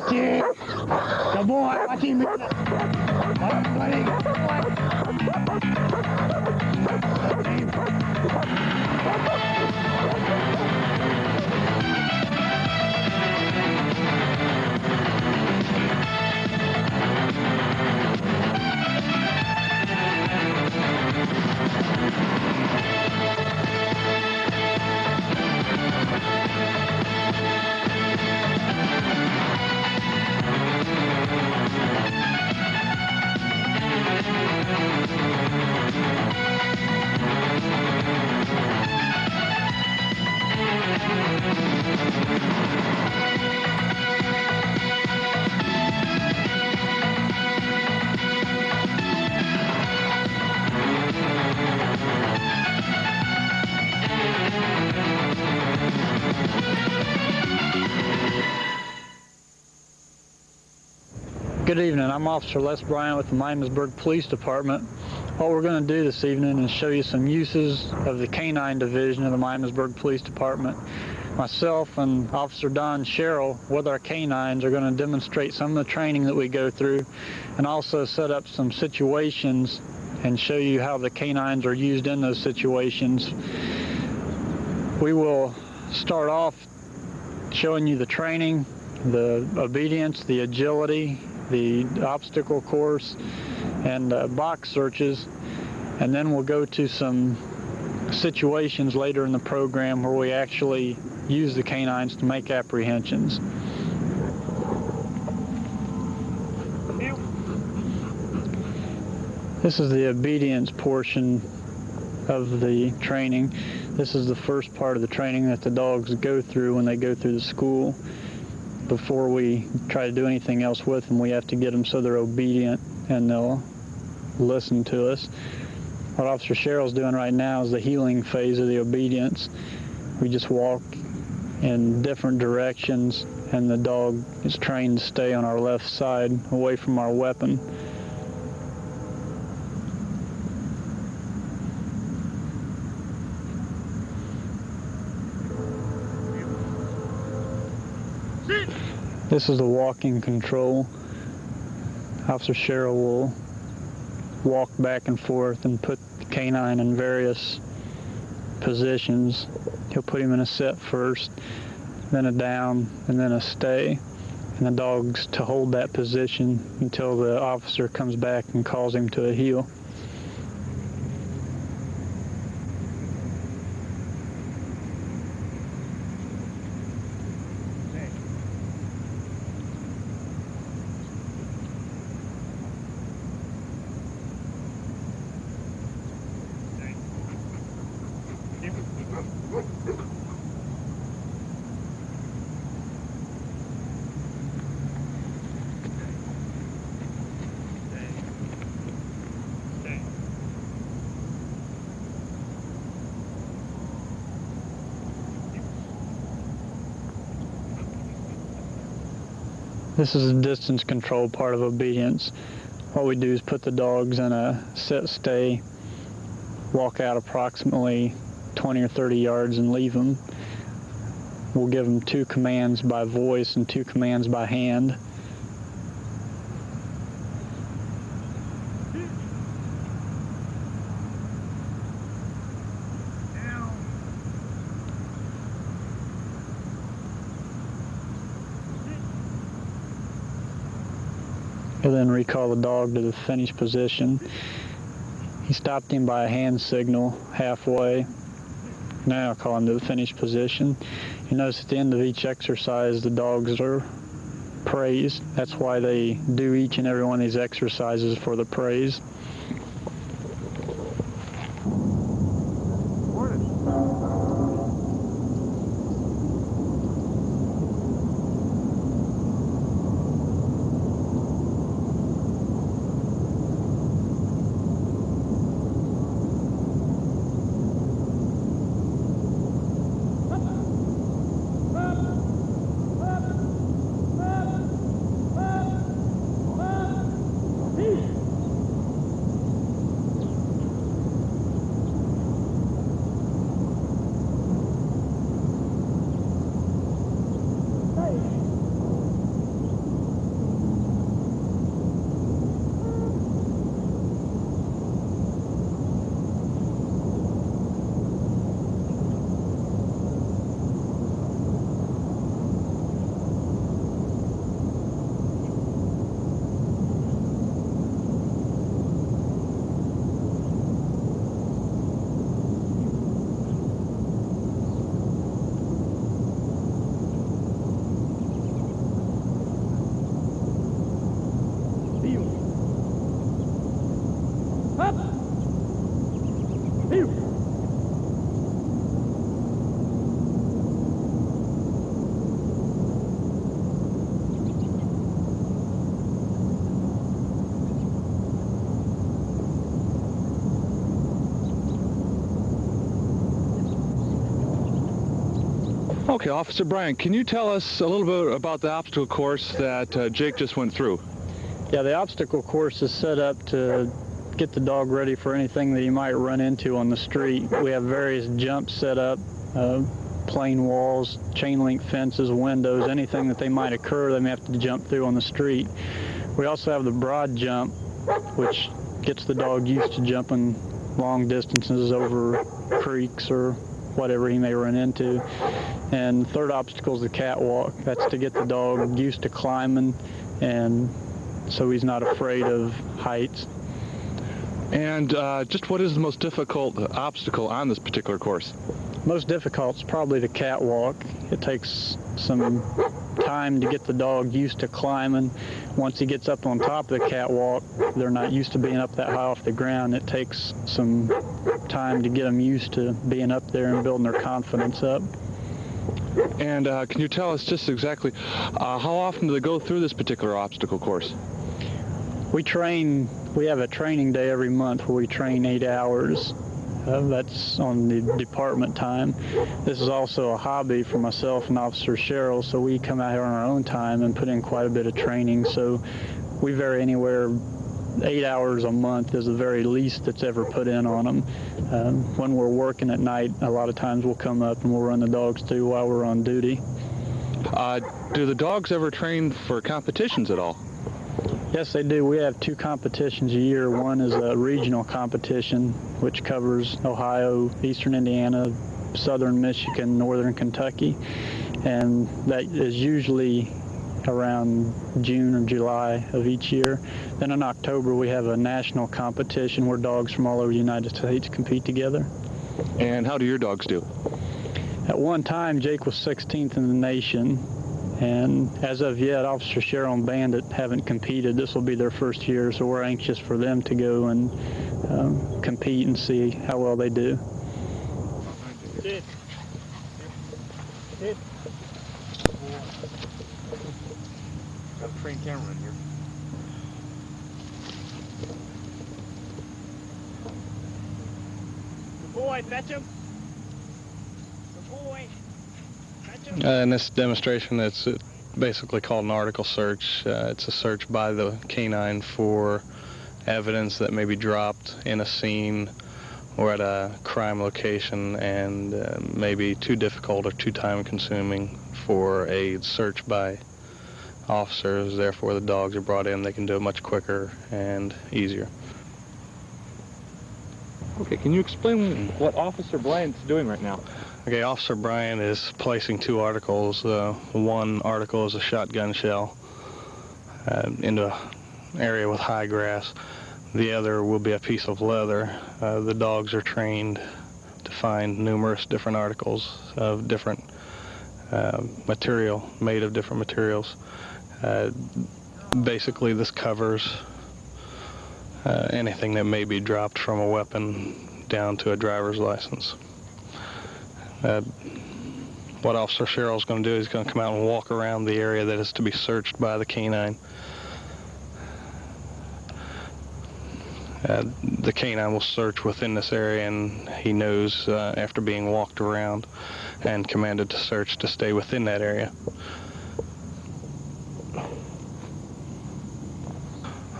Watch it. Good boy. Watch him. Watch him, buddy. Good evening, I'm Officer Les Bryant with the Miamisburg Police Department. What we're going to do this evening is show you some uses of the Canine Division of the Miamisburg Police Department. Myself and Officer Don Sherrill with our canines are going to demonstrate some of the training that we go through and also set up some situations and show you how the canines are used in those situations. We will start off showing you the training, the obedience, the agility, the obstacle course, and box searches, and then we'll go to some situations later in the program where we actually use the canines to make apprehensions. This is the obedience portion of the training. This is the first part of the training that the dogs go through when they go through the school. Before we try to do anything else with them, we have to get them so they're obedient and they'll listen to us. What Officer Sherrill's doing right now is the healing phase of the obedience. We just walk in different directions and the dog is trained to stay on our left side away from our weapon. This is the walking control. Officer Sherrill will walk back and forth and put the canine in various positions. He'll put him in a sit first, then a down, and then a stay. And the dog's to hold that position until the officer comes back and calls him to a heel. This is the distance control part of obedience. What we do is put the dogs in a sit stay, walk out approximately 20 or 30 yards and leave them. We'll give them 2 commands by voice and 2 commands by hand. We'll then recall the dog to the finished position. He stopped him by a hand signal halfway. Now I'll call him to the finished position. You notice at the end of each exercise the dogs are praised. That's why they do each and every one of these exercises, for the praise. Okay, Officer Brian, can you tell us a little bit about the obstacle course that Jake just went through? Yeah, the obstacle course is set up to get the dog ready for anything that he might run into on the street. We have various jumps set up, plain walls, chain link fences, windows, anything that they might occur they may have to jump through on the street. We also have the broad jump, which gets the dog used to jumping long distances over creeks or whatever he may run into. And the third obstacle is the catwalk. That's to get the dog used to climbing, and so he's not afraid of heights. And just what is the most difficult obstacle on this particular course? Most difficult is probably the catwalk. It takes some time to get the dog used to climbing. Once he gets up on top of the catwalk, they're not used to being up that high off the ground. It takes some time to get them used to being up there and building their confidence up. And can you tell us just exactly how often do they go through this particular obstacle course? We have a training day every month where we train 8 hours. That's on the department time. This is also a hobby for myself and Officer Cheryl, so we come out here on our own time and put in quite a bit of training. So we vary anywhere, 8 hours a month is the very least that's ever put in on them. When we're working at night, a lot of times we'll come up and we'll run the dogs through while we're on duty. Do the dogs ever train for competitions at all? Yes, they do. We have 2 competitions a year. One is a regional competition, which covers Ohio, eastern Indiana, southern Michigan, northern Kentucky, and that is usually around June or July of each year. Then in October we have a national competition where dogs from all over the United States compete together. And how do your dogs do? At one time Jake was 16th in the nation, and as of yet Officer Cheryl and Bandit haven't competed. This will be their first year, so we're anxious for them to go and compete and see how well they do. Sit. Sit. Got a trained cameraman here. Good boy, fetch him. Good boy. Fetch him. In this demonstration, it's basically called an article search. It's a search by the canine for evidence that may be dropped in a scene or at a crime location and may be too difficult or too time-consuming for a search by officers. Therefore, the dogs are brought in. They can do it much quicker and easier. Okay, can you explain what Officer Bryant's doing right now? Okay, Officer Bryant is placing 2 articles. One article is a shotgun shell into an area with high grass. The other will be a piece of leather. The dogs are trained to find numerous different articles of different material, made of different materials. Basically, this covers anything that may be dropped from a weapon down to a driver's license. What Officer Cheryl is going to do is going to come out and walk around the area that is to be searched by the canine. The canine will search within this area, and he knows after being walked around and commanded to search to stay within that area.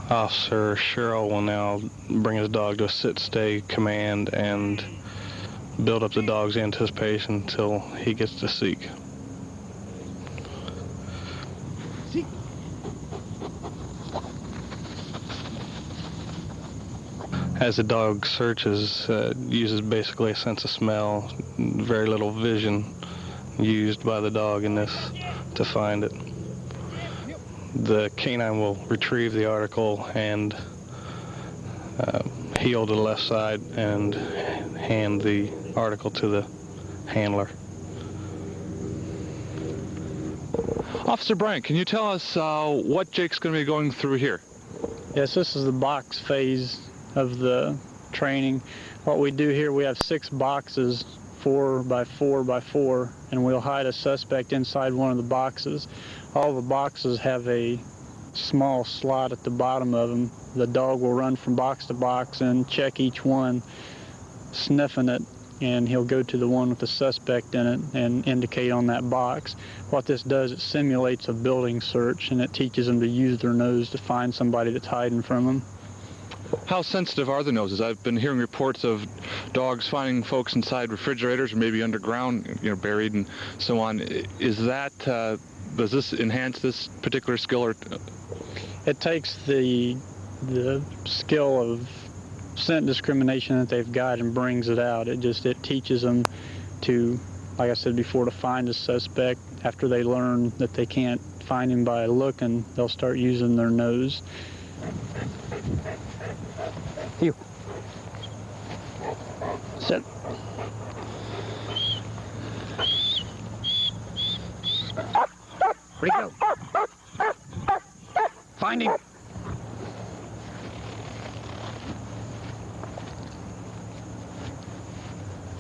Officer Cheryl will now bring his dog to a sit-stay command and build up the dog's anticipation until he gets to seek. Seek. As the dog searches, uses basically a sense of smell, very little vision used by the dog in this to find it. The canine will retrieve the article and heel to the left side and hand the article to the handler. Officer Bryant, can you tell us what Jake's going to be going through here? Yes, this is the box phase of the training. What we do here, we have 6 boxes, 4 by 4 by 4, and we'll hide a suspect inside one of the boxes. All the boxes have a small slot at the bottom of them. The dog will run from box to box and check each one, sniffing it and he'll go to the one with the suspect in it and indicate on that box. What this does, it simulates a building search, and it teaches them to use their nose to find somebody that's hiding from them. How sensitive are the noses? I've been hearing reports of dogs finding folks inside refrigerators or maybe underground, buried and so on. Is that, does this enhance this particular skill? Or it takes the skill of scent discrimination that they've got and brings it out. It teaches them to, like I said before, to find a suspect. After they learn that they can't find him by looking, they'll start using their nose. You. Sit. Where'd he go? Find him.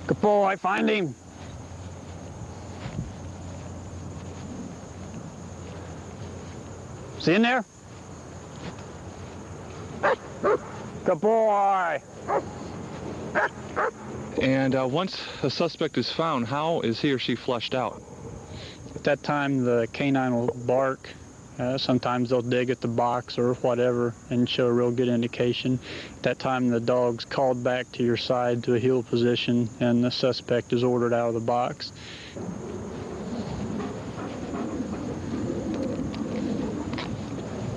Good boy, find him. See in there? Good boy. And once a suspect is found, how is he or she flushed out? At that time, the canine will bark. Sometimes they'll dig at the box or whatever and show a real good indication. At that time, the dog's called back to your side to a heel position, and the suspect is ordered out of the box.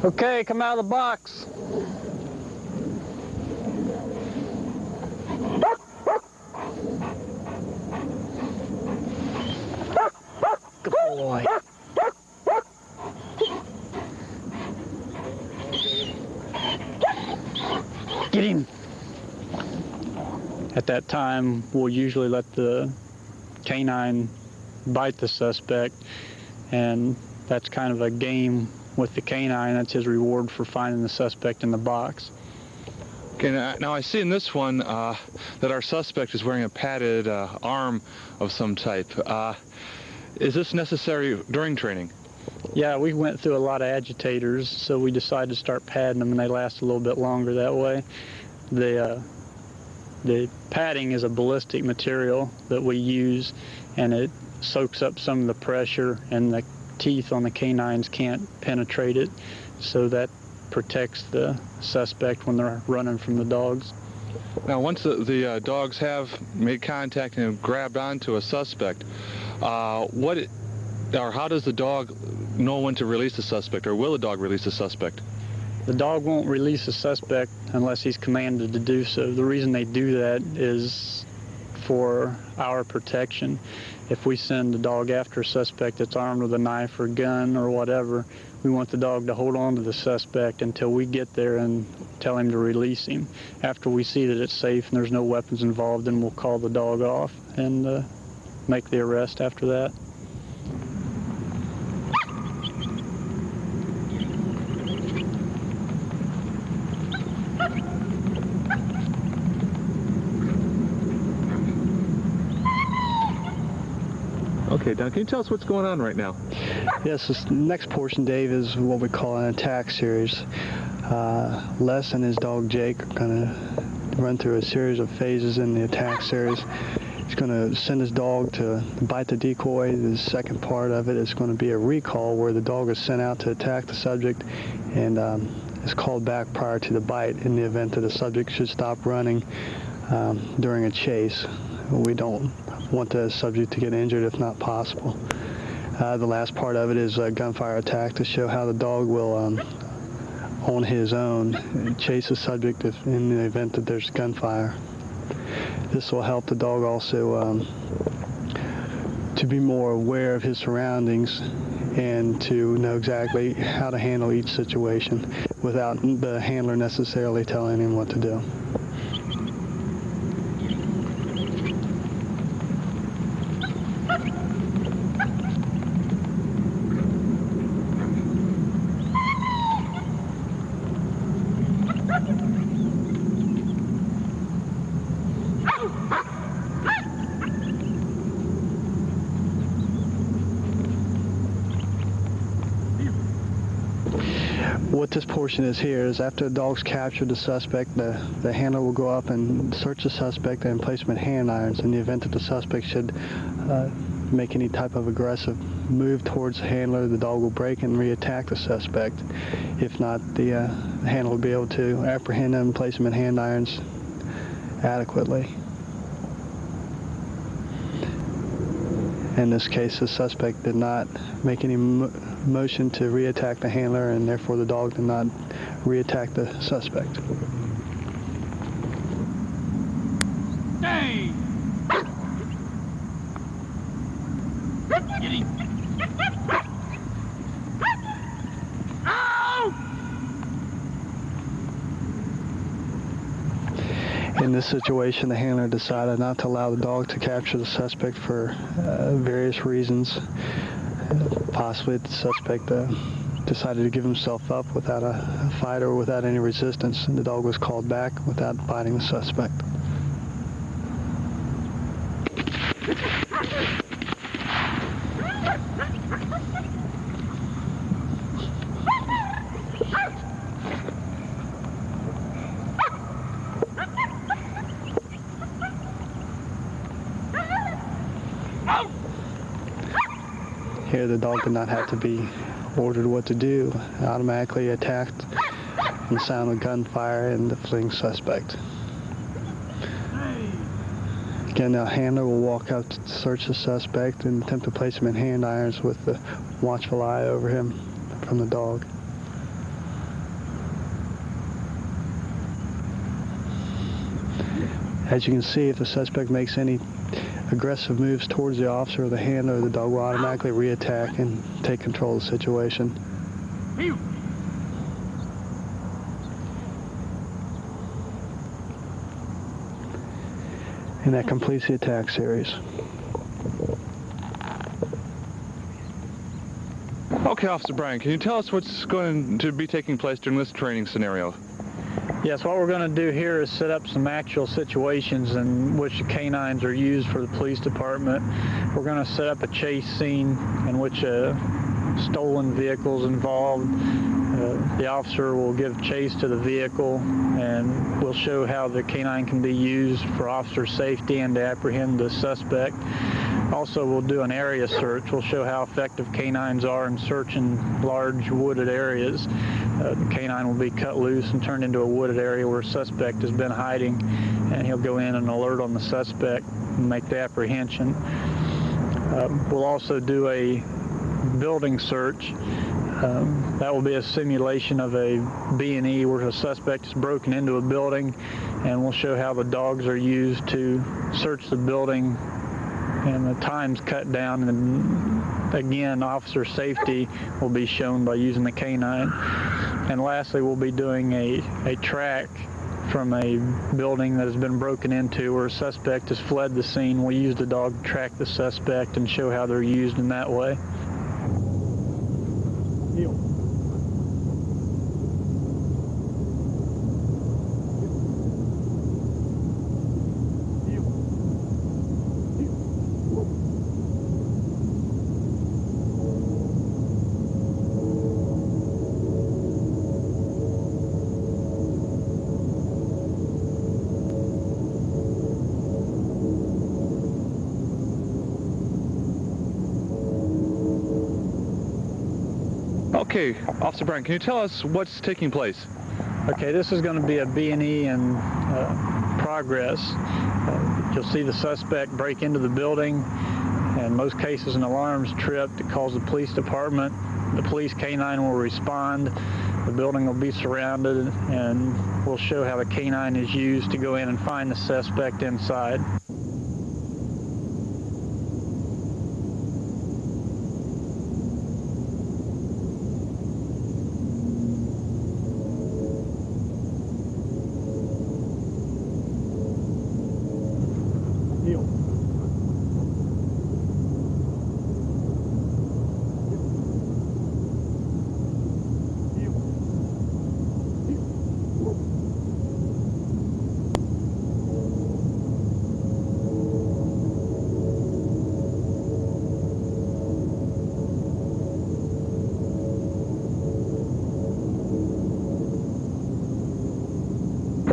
Okay, come out of the box. Good boy. Get him. At that time, we'll usually let the canine bite the suspect, and that's kind of a game with the canine. That's his reward for finding the suspect in the box. Okay, now I see in this one that our suspect is wearing a padded arm of some type. Is this necessary during training? Yeah, we went through a lot of agitators, so we decided to start padding them, and they last a little bit longer that way. The padding is a ballistic material that we use, and it soaks up some of the pressure, and the teeth on the canines can't penetrate it, so that protects the suspect when they're running from the dogs. Now, once the dogs have made contact and have grabbed onto a suspect, how does the dog know when to release the suspect, or will the dog release the suspect? The dog won't release a suspect unless he's commanded to do so. The reason they do that is for our protection. If we send the dog after a suspect that's armed with a knife or gun or whatever, we want the dog to hold on to the suspect until we get there and tell him to release him. After we see that it's safe and there's no weapons involved, then we'll call the dog off and make the arrest after that. Okay, Don, can you tell us what's going on right now? Yes, this next portion, Dave, is what we call an attack series. Les and his dog Jake are going to run through a series of phases in the attack series. He's going to send his dog to bite the decoy. The second part of it is going to be a recall, where the dog is sent out to attack the subject and is called back prior to the bite in the event that the subject should stop running during a chase. We don't want the subject to get injured if not possible. The last part of it is a gunfire attack to show how the dog will, on his own, chase the subject in the event that there's gunfire. This will help the dog also to be more aware of his surroundings and to know exactly how to handle each situation without the handler necessarily telling him what to do. What this portion is here is after the dog's captured the suspect, the handler will go up and search the suspect and place him in hand irons in the event that the suspect should make any type of aggressive move towards the handler. The dog will break and re-attack the suspect. If not, the handler will be able to apprehend him and place him in hand irons adequately. In this case, the suspect did not make any motion to re-attack the handler, and therefore the dog did not re-attack the suspect. Hey! Get him! Ow! In this situation, the handler decided not to allow the dog to capture the suspect for various reasons. Possibly the suspect decided to give himself up without a fight or without any resistance, and the dog was called back without biting the suspect. Here, the dog did not have to be ordered what to do. It automatically attacked and the sound of gunfire and the fleeing suspect. Again, the handler will walk out to search the suspect and attempt to place him in hand irons with the watchful eye over him from the dog. As you can see, if the suspect makes any aggressive moves towards the officer or the handler, the dog will automatically re-attack and take control of the situation. And that completes the attack series. Okay, Officer Brian, can you tell us what's going to be taking place during this training scenario? Yes, what we're going to do here is set up some actual situations in which the canines are used for the police department. We're going to set up a chase scene in which a stolen vehicle is involved. The officer will give chase to the vehicle, and we'll show how the canine can be used for officer safety and to apprehend the suspect. Also, we'll do an area search. We'll show how effective canines are in searching large wooded areas. The canine will be cut loose and turned into a wooded area where a suspect has been hiding, and he'll go in and alert on the suspect and make the apprehension. We'll also do a building search. That will be a simulation of a B&E where a suspect is broken into a building, and we'll show how the dogs are used to search the building and the time's cut down, and again, officer safety will be shown by using the canine. And lastly, we'll be doing a track from a building that has been broken into where a suspect has fled the scene. We'll use the dog to track the suspect and show how they're used in that way. Okay, Officer Brian, can you tell us what's taking place? Okay, this is going to be a B&E in progress. You'll see the suspect break into the building. In most cases, an alarm's tripped. It calls the police department. The police canine will respond. The building will be surrounded, and we'll show how the canine is used to go in and find the suspect inside.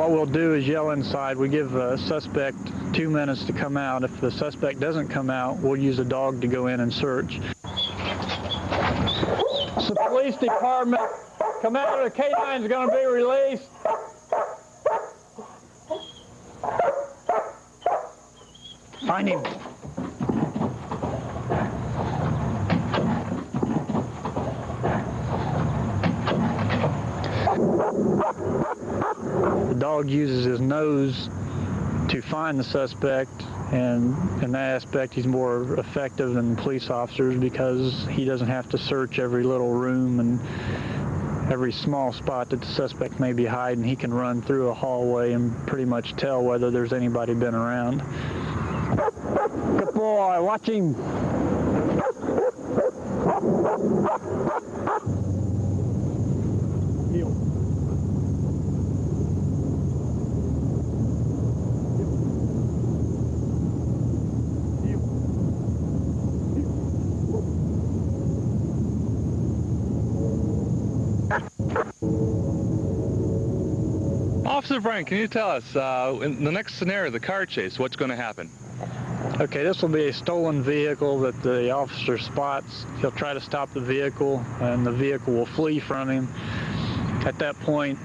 what we'll do is yell inside. We give the suspect 2 minutes to come out. If the suspect doesn't come out, we'll use a dog to go in and search. So the police department, come out, the K-9 is going to be released. Find him. The dog uses his nose to find the suspect, and in that aspect he's more effective than police officers because he doesn't have to search every little room and every small spot that the suspect may be hiding. He can run through a hallway and pretty much tell whether there's anybody been around. Good boy, watch him. Heel. Officer Brian, can you tell us, in the next scenario, the car chase, what's going to happen? Okay, this will be a stolen vehicle that the officer spots. He'll try to stop the vehicle, and the vehicle will flee from him. At that point,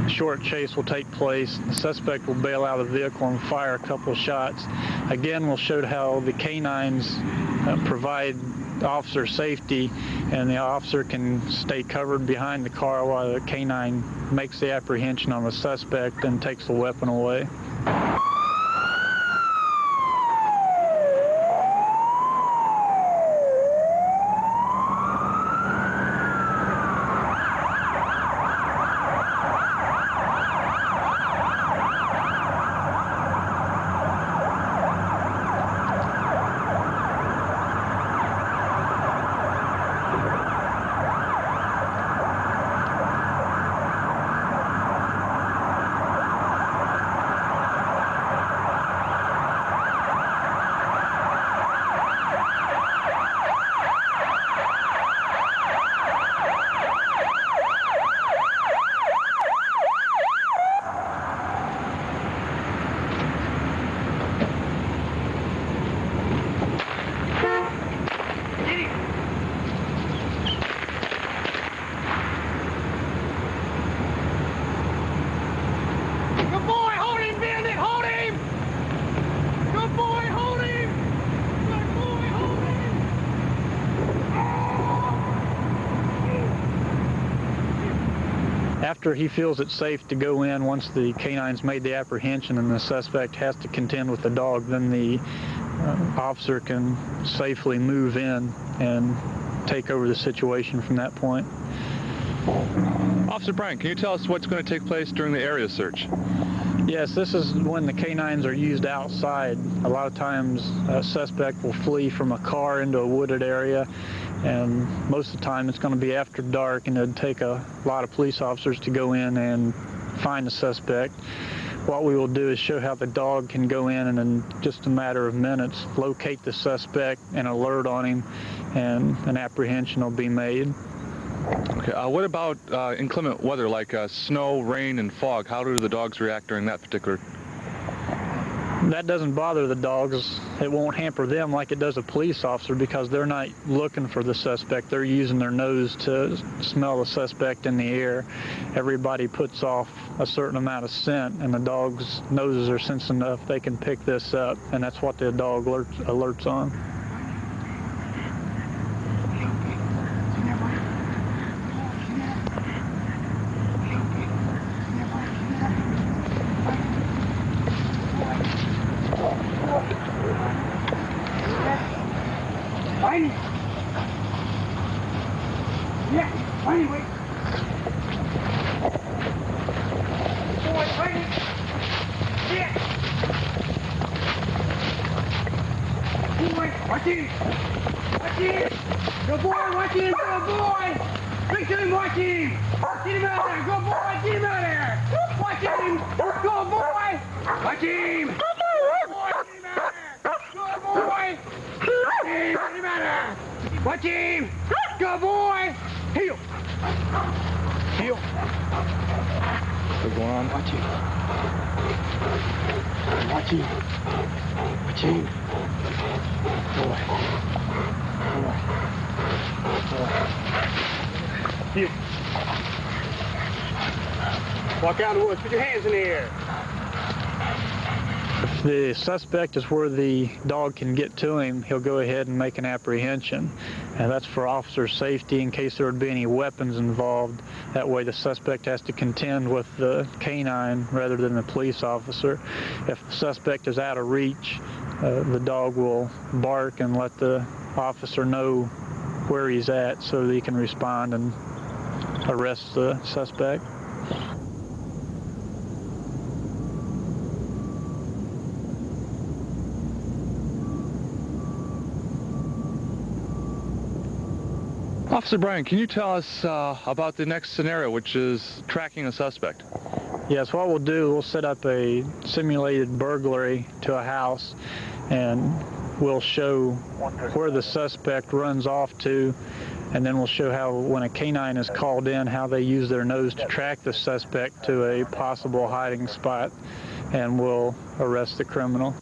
a short chase will take place. The suspect will bail out of the vehicle and fire a couple of shots. Again, we'll show how the canines provide officer safety, and the officer can stay covered behind the car while the canine makes the apprehension on the suspect and takes the weapon away. After he feels it's safe to go in, once the canine's made the apprehension and the suspect has to contend with the dog, then the officer can safely move in and take over the situation from that point. Officer Brian, can you tell us what's going to take place during the area search? Yes, this is when the canines are used outside. A lot of times a suspect will flee from a car into a wooded area, and most of the time it's going to be after dark, and it'd take a lot of police officers to go in and find the suspect. What we will do is show how the dog can go in and in just a matter of minutes locate the suspect and alert on him, and an apprehension will be made. Okay, what about inclement weather like snow, rain, and fog? How do the dogs react during that particular? That doesn't bother the dogs. It won't hamper them like it does a police officer, because they're not looking for the suspect. They're using their nose to smell the suspect in the air. Everybody puts off a certain amount of scent, and the dogs' noses are sensitive enough they can pick this up, and that's what the dog alerts on. Watch him! Watch him! Good boy, watch him! Good boy! Big time, watch him! Get him out there! Good boy, get him out there! Watch him! Good boy! Watch him! Good boy, get him out there! Good boy! Get him out there! Watch him! Good boy! Heel! Heel. What's going on? Watch him. Watch him. Watch him. Boy. Heel. Walk out of the woods. Put your hands in the air. If the suspect is where the dog can get to him, he'll go ahead and make an apprehension. And that's for officer safety in case there would be any weapons involved. That way the suspect has to contend with the canine rather than the police officer. If the suspect is out of reach, the dog will bark and let the officer know where he's at so that he can respond and arrest the suspect. Officer Brian, can you tell us about the next scenario, which is tracking a suspect? Yes, what we'll do, we'll set up a simulated burglary to a house, and we'll show where the suspect runs off to, and then we'll show how when a canine is called in, how they use their nose to track the suspect to a possible hiding spot, and we'll arrest the criminal.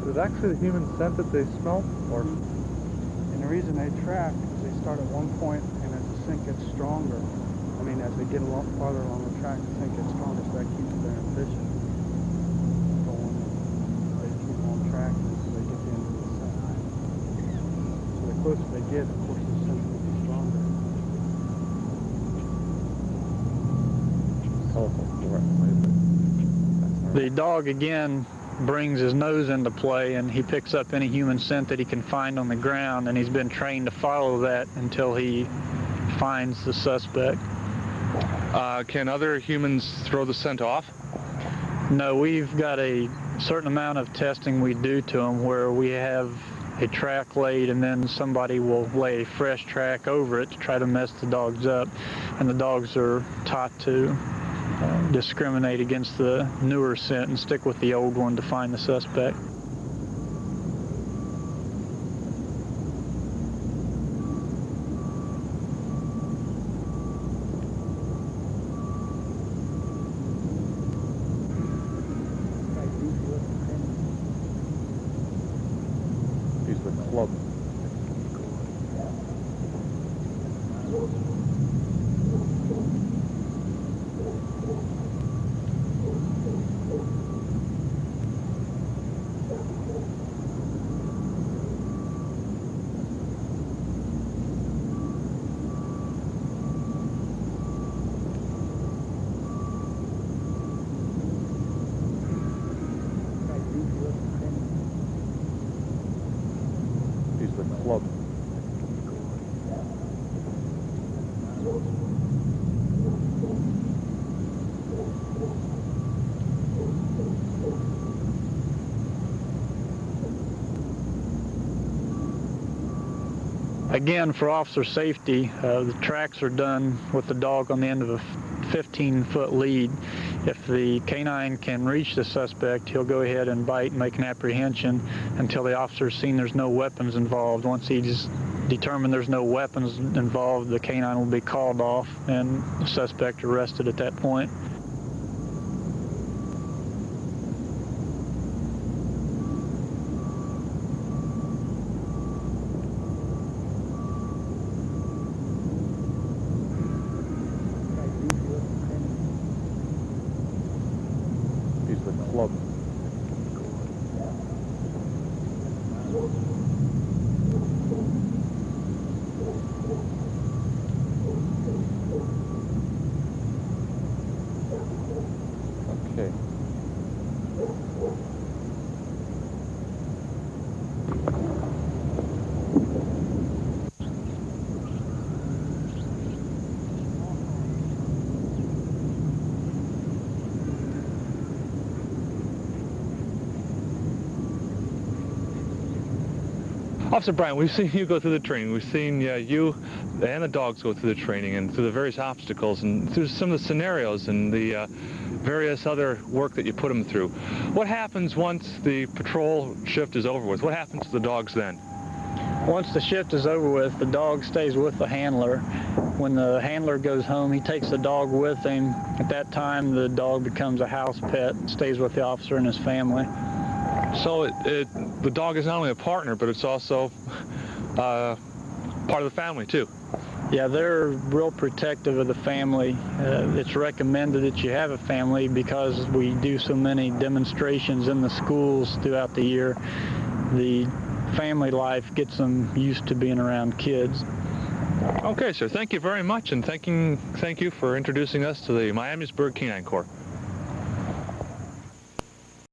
Is it actually the human scent that they smell? Or? And the reason they track is they start at one point, and as the scent gets stronger, I mean, as they get a lot farther along the track, the scent gets stronger, so that keeps their vision going. They keep on tracking until they get to the end of the scent. So the closer they get, of course, the scent will be stronger. The dog again brings his nose into play, and he picks up any human scent that he can find on the ground, and he's been trained to follow that until he finds the suspect. Can other humans throw the scent off? No, we've got a certain amount of testing we do to them where we have a track laid, and then somebody will lay a fresh track over it to try to mess the dogs up, and the dogs are taught to discriminate against the newer scent and stick with the old one to find the suspect. Use the club. Use the club. Again, for officer safety, the tracks are done with the dog on the end of a 15-foot lead. If the canine can reach the suspect, he'll go ahead and bite and make an apprehension until the officer's seen there's no weapons involved. Once he's determined there's no weapons involved, the canine will be called off and the suspect arrested at that point. Use the club. Okay. Officer Bryant, we've seen you go through the training. We've seen you and the dogs go through the training and through the various obstacles and through some of the scenarios and the various other work that you put them through. What happens once the patrol shift is over with? What happens to the dogs then? Once the shift is over with, the dog stays with the handler. When the handler goes home, he takes the dog with him. At that time, the dog becomes a house pet and stays with the officer and his family. So the dog is not only a partner, but it's also part of the family too. Yeah, they're real protective of the family. It's recommended that you have a family because we do so many demonstrations in the schools throughout the year. The family life gets them used to being around kids. Okay, sir. Thank you very much, and thank you for introducing us to the Miamisburg Canine Corps.